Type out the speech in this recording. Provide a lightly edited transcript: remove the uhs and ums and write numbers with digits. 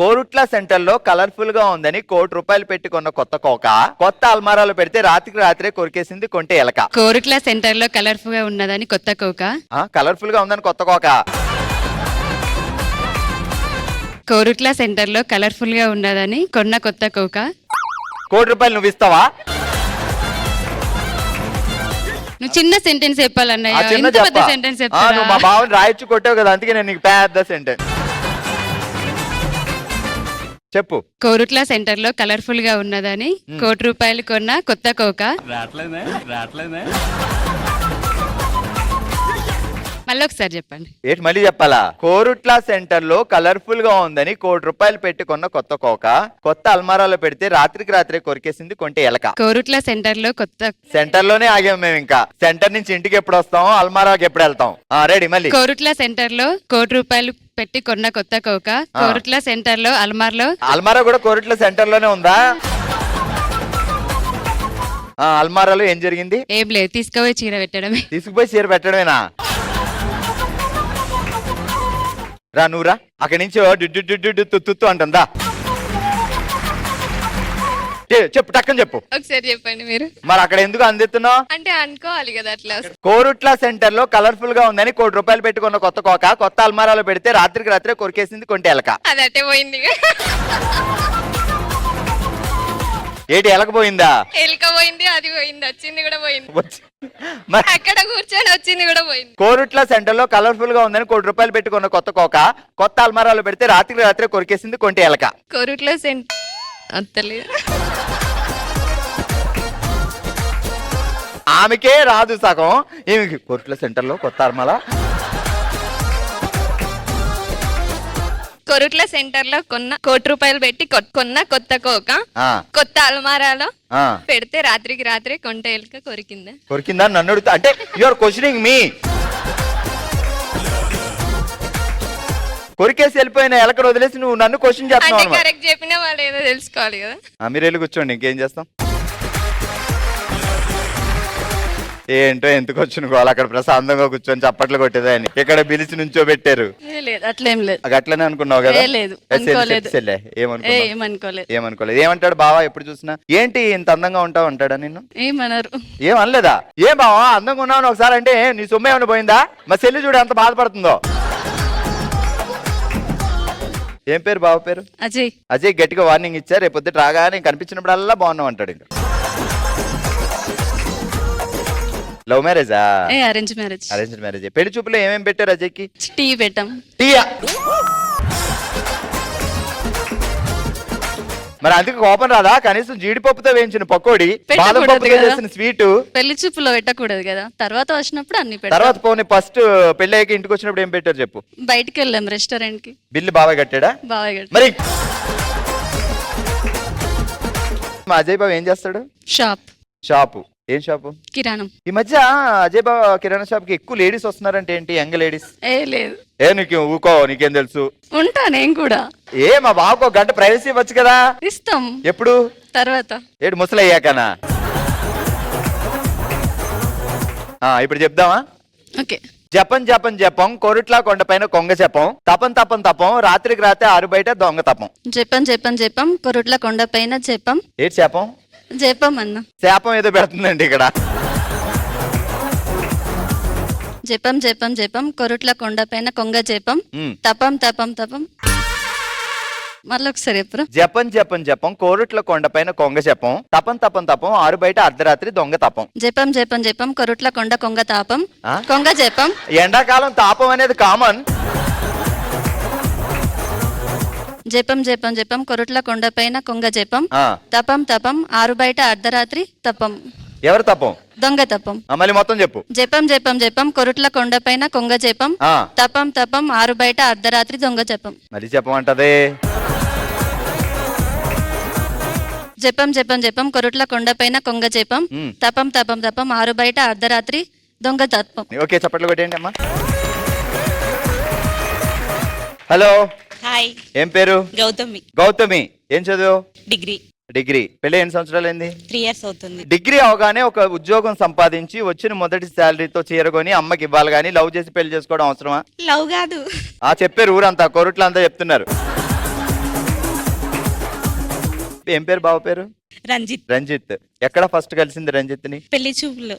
Korutla centre లో colourful గా ఉందని ₹1,00,00,000 పెట్టి కొన్న కొత్త కోక కొత్త అల్మారాలో పెడితే రాత్రికి రాత్రే కొరికేసింది కొంటే ఎలక. కోరుట్ల సెంటర్ లో కలర్ఫుల్ గా ఉన్నదని కొత్త కోక. కలర్ఫుల్ గా ఉందని కొత్త కోక. కోరుట్ల సెంటర్ లో కలర్ఫుల్ గా ఉన్నదని కొన్న కొత్త కోక. ₹1,00,00,000 నువ్వు ఇస్తావా? నువ్వు చిన్న సెంటెన్స్ చెప్పాలన్నయ్య, చిన్న ఎంత పెద్ద సెంటెన్స్ నువ్వు మా బావని రాయొచ్చు కొట్టావు కదా, అందుకే నేను నీకు పెద్ద సెంటెన్స్ చెప్పు. కోరుట్ల సెంటర్ లో కలర్ఫుల్ గా ఉన్నదని ₹1,00,00,000 కొన్న కొత్త కోక. మళ్ళీ ఒకసారి చెప్పండి. ఏంటి మళ్ళీ చెప్పాలా? కోరుట్ల సెంటర్ లో కలర్ఫుల్ గా ఉందని ₹1,00,00,000 పెట్టి కొన్న కొత్త కోక కొత్త అల్మారాలో పెడితే రాత్రికి రాత్రే కొరికేసింది కొంటే ఎలక. కోరుట్ల సెంటర్ లో కొత్త సెంటర్ లోనే ఆగాం మేము. ఇంకా సెంటర్ నుంచి ఇంటికి ఎప్పుడు వస్తాం, అల్మారాకి ఎప్పుడు వెళ్తాం? రెడీ మళ్ళీ. కోరుట్ల సెంటర్ లో ₹1,00,00,000 పెట్టి కొన్న కొత్త కోక. కోరుట్ల సెంటర్ లో అల్మారా కూడా కోరుట్ల సెంటర్ లోనే ఉందా? అల్మారాలో ఏం జరిగింది? ఏం లేదు, తీసుకుపోయి చీర పెట్టడమే. తీసుకుపోయి చీర పెట్టడమేనా? రా నువ్వురా, అక్కడి నుంచి తుత్తు అంటుందా? చెప్పు, టక్కని చెప్పు. ఒకసారి చెప్పండి మీరు. మరి అక్కడ ఎందుకు అందిస్తున్నావు? అంటే అనుకోవాలి కదా అట్లా. కోరుట్ల సెంటర్ లో కలర్ఫుల్ గా ఉందని ₹1,00,00,000 పెట్టుకున్న కొత్త కోక కొత్త అల్మారాలో పెడితే రాత్రికి రాత్రే కొరికేసింది కొంటే ఎలక. అది అట్టే పోయింది. ఏంటి ఎలకపోయిందా? ఎలకపోయింది, అది పోయింది, వచ్చింది కూడా పోయింది. మరి అక్కడ కూర్చొని వచ్చింది కూడా పోయింది. కోరుట్ల సెంటర్ లో కలర్ఫుల్ గా ఉందని ₹1,00,00,000 పెట్టుకున్న కొత్త కోక కొత్త అల్మారాలో పెడితే రాత్రికి రాత్రే కొరికేసింది కొంటే ఎలక. కోరుట్ల సెంటర్ అంతలేదు. ఆమెకే రాదు సగం, ఏమి కోరుట్ల సెంటర్ లో కొత్త అల్మారా. కోరుట్ల సెంటర్ లో ₹1,00,00,000 పెట్టి కొన్న కొత్త కోక కొత్త అల్మారాలో పెడితే రాత్రికి రాత్రే కొంటే ఎలుక కొరికిందా నన్ను అడుగుతా? అంటే యు ఆర్ క్వశ్చనింగ్ మీ. కొరికేసి వెళ్ళిపోయిన ఎలకను వదిలేసి నువ్వు నన్ను క్వశ్చన్ చేస్తున్నావు. కరెక్ట్ చెప్పిన వాళ్ళు ఏదో తెలుసుకోవాలి కదా. మీరు వెళ్ళి కూర్చోండి, ఇంకేం చేస్తాం. ఏంటో ఎందుకు వచ్చిన వాళ్ళు అక్కడ ప్రశాంతంగా కూర్చొని చప్పట్లు కొట్టేదాన్ని ఇక్కడ పిలిచి నుంచో పెట్టారు. అట్లేం లేదు. అట్లనే అనుకున్నావు కదా? ఏమనుకోలేదు. ఏమంటాడు బావా ఎప్పుడు చూసినా? ఏంటి ఇంత అందంగా ఉంటావు అంటాడా నిన్ను? ఏమన్నారు? ఏమనలేదా? ఏం బావా అందంగా ఉన్నావు ఒకసారి అంటే నీ సొమ్ము ఏమైనా పోయిందా? మా చెల్లి చూడు ఎంత బాధపడుతుందో. ఏం పేరు బావ పేరు? అజయ్. అజయ్ గట్టిగా వార్నింగ్ ఇచ్చారు, రేపు పొద్దుట రాగానే కనిపించినప్పుడల్లా బాగున్నావు అంటాడు. ఇంకా లవ్ మ్యారేజా? Arrange marriage. Arrange marriage. పెళ్లి చూపులో ఏమేం పెట్టారు అజయ్కి? టీ పెట్టాం. టీయా? మరి అందుకు కోపం రాదా? కనీసం జీడిపప్పుతో వేయించిన పకోడీ, బాదం పప్పుతో చేసిన స్వీట్ పెళ్లి చూపులో పెట్టకూడదు కదా, తర్వాత వచ్చినప్పుడు అన్ని పెట్టారు. తర్వాత పోనీ ఫస్ట్ పెళ్లి అయ్యాక ఇంటికి వచ్చినప్పుడు ఏం పెట్టారు చెప్పు? బయటికి వెళ్ళాం రెస్టారెంట్ కి. బిల్లు బాబాయ్ కట్టాడా? బాబాయ్ కట్టాడు. మరి మా అజయ్ బాబు ఏం చేస్తాడు? షాపు. ఏం షాపు? కిరాణం. ఈ మధ్య అజయ్ బాబు కిరాణా షాప్ కి ఎక్కువ లేడీస్ వస్తున్నారంటే ఏంటి? Young ladies? లేదు. నీకు ఊకో, నీకేం తెలుసు? ఉంటా నేను కూడా. మా బాబుకు ఒక గంట ప్రైవసీ ఇవ్వచ్చు కదా? ఇస్తాం. ఎప్పుడు? తర్వాత. ఏంటి ముసలయ్యాకనా? ఇప్పుడు చెప్దామా? ఓకే. జపం జపం జపం కోరుట్ల కొండపైన కొంగ జపం, తపం తపం తపం రాత్రికి రాత్రి ఆరు బయట దొంగ తపం. జపం జపం జపం కోరుట్ల కొండపైన జపం. ఏంటి శాపం? జపం అన్న. శాపం ఏదో పెడుతుందండి ఇక్కడ. జపం జపం జపం కోరుట్ల కొండపైన కొంగ జపం, తపం తపం తపం. మళ్ళీ ఒకసారి ఎప్పుడు? జపం జపం జపం కోరుట్ల కొండపైన కొంగ జపం, తపం తపం తపం ఆరు బయట అర్ధరాత్రి దొంగ తపం. జపం జపం జపం కోరుట్ల కొంగ తాపం, కొంగ జపం. ఎండాకాలం తాపం అనేది కామన్. జపం జపం జపం కొరుట్ల కొండపైన కొంగ జపం, తపం తపం ఆరు బయట అర్ధరాత్రి తపం. ఎవరు తపం? దొంగ తపం. మళ్ళీ మొత్తం చెప్పు. జపం జపం జపం కొరుట్ల కొండపైన కొంగ జపం, తపం తపం ఆరు బయట అర్ధరాత్రి దొంగ జపం. మళ్ళీ చెప్పమంటదే. జపం జపం జపం కొరుట్ల కొండపైన కొంగ జపం, తపం తపం తపం ఆరు బయట అర్ధరాత్రి దొంగ తపం. ఓకే, చప్పట్లు కొట్టేయండి అమ్మా. హలో. హాయ్. ఏం పేరు? గౌతమి. గౌతమి, ఏం చదువు? డిగ్రీ. పెళ్లి ఎన్ని సంవత్సరాలు అయింది? 3 years అవుతుంది. డిగ్రీ అవగానే ఒక ఉద్యోగం సంపాదించి వచ్చిన మొదటి శాలరీతో చీరకొని అమ్మకి ఇవ్వాలి గానీ లవ్ చేసి పెళ్లి చేసుకోవడం అవసరమా? లవ్ కాదు. చెప్పారు ఊరంతా, కోరుట్లంతా చెప్తున్నారు. ఏం పేరు బావ పేరు? రంజిత్. రంజిత్. ఎక్కడ ఫస్ట్ కలిసింది రంజిత్ని? పెళ్లి చూపులు.